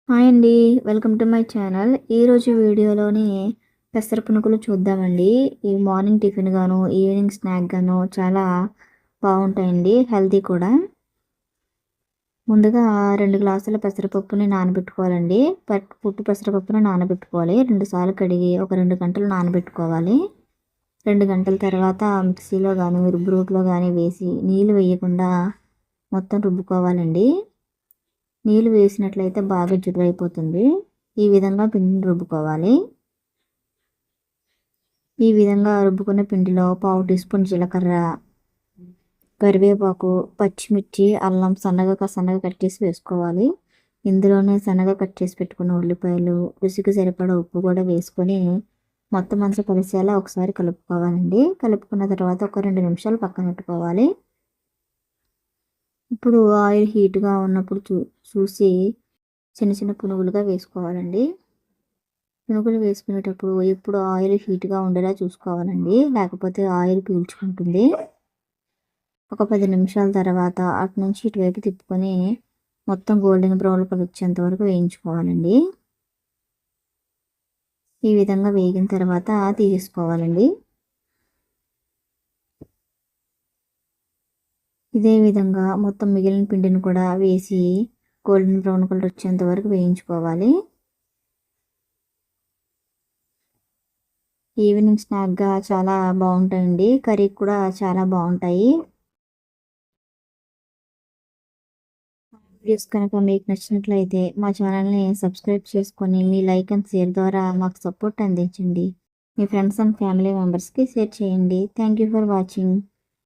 Hi అండి. Welcome to my channel. ఈరోజు వీడియోలోని పెసర పునుకులు చూద్దామండి. ఈ మార్నింగ్ టిఫిన్ గాను, ఈవినింగ్ స్నాక్ గాను చాలా బాగుంటాయండి. హెల్తీ కూడా. ముందుగా 2 గ్లాసుల పెసరపప్పుని నానబెట్టుకోవాలండి. పుట్టు పెసరపప్పుని నానబెట్టుకోవాలి. 2 సార్లు కడిగి ఒక 2 గంటలు నానబెట్టుకోవాలి. 2 గంటల తర్వాత మిక్సీలో గానీ, రుబ్బురోట్లో గానీ వేసి నీళ్ళు వేయకుండా మొత్తం రుబ్బుకోవాలండి. నీళ్ళు వేసినట్లయితే బాగా జిగురైపోతుంది. ఈ విధంగా పిండిని రుబ్బుకోవాలి. ఈ విధంగా రుబ్బుకున్న పిండిలో పావు టీ స్పూన్ జీలకర్ర, కరివేపాకు, పచ్చిమిర్చి, అల్లం సన్నగా కట్ చేసి వేసుకోవాలి. ఇందులోనే సన్నగా కట్ చేసి పెట్టుకున్న ఉల్లిపాయలు, రుచికి సరిపడా ఉప్పు కూడా వేసుకొని మొత్తం అంతా కలిసేలా ఒకసారి కలుపుకోవాలండి. కలుపుకున్న తర్వాత ఒక 2 నిమిషాలు పక్కన పెట్టుకోవాలి. ఇప్పుడు ఆయిల్ హీట్గా ఉన్నప్పుడు చూసి చిన్న చిన్న పునుగులుగా వేసుకోవాలండి. పునుగులు వేసుకునేటప్పుడు ఎప్పుడు ఆయిల్ హీట్గా ఉండేలా చూసుకోవాలండి, లేకపోతే ఆయిల్ పీల్చుకుంటుంది. ఒక 10 నిమిషాల తర్వాత అటు నుంచి ఇటువైపు తిప్పుకొని మొత్తం గోల్డెన్ బ్రౌన్ కలర్ వచ్చేంత వరకు వేయించుకోవాలండి. ఈ విధంగా వేగిన తర్వాత తీసుకోవాలండి. ఇదే విధంగా మొత్తం మిగిలిన పిండిని కూడా వేసి గోల్డెన్ బ్రౌన్ కలర్ వచ్చేంత వరకు వేయించుకోవాలి. ఈవినింగ్ స్నాక్గా చాలా బాగుంటాయండి. కర్రీ కూడా చాలా బాగుంటాయి. వీడియోస్ కనుక మీకు నచ్చినట్లయితే మా ఛానల్ని సబ్స్క్రైబ్ చేసుకొని మీ లైక్ అండ్ షేర్ ద్వారా మాకు సపోర్ట్ అందించండి. మీ ఫ్రెండ్స్ అండ్ ఫ్యామిలీ మెంబర్స్కి షేర్ చేయండి. Thank you for watching.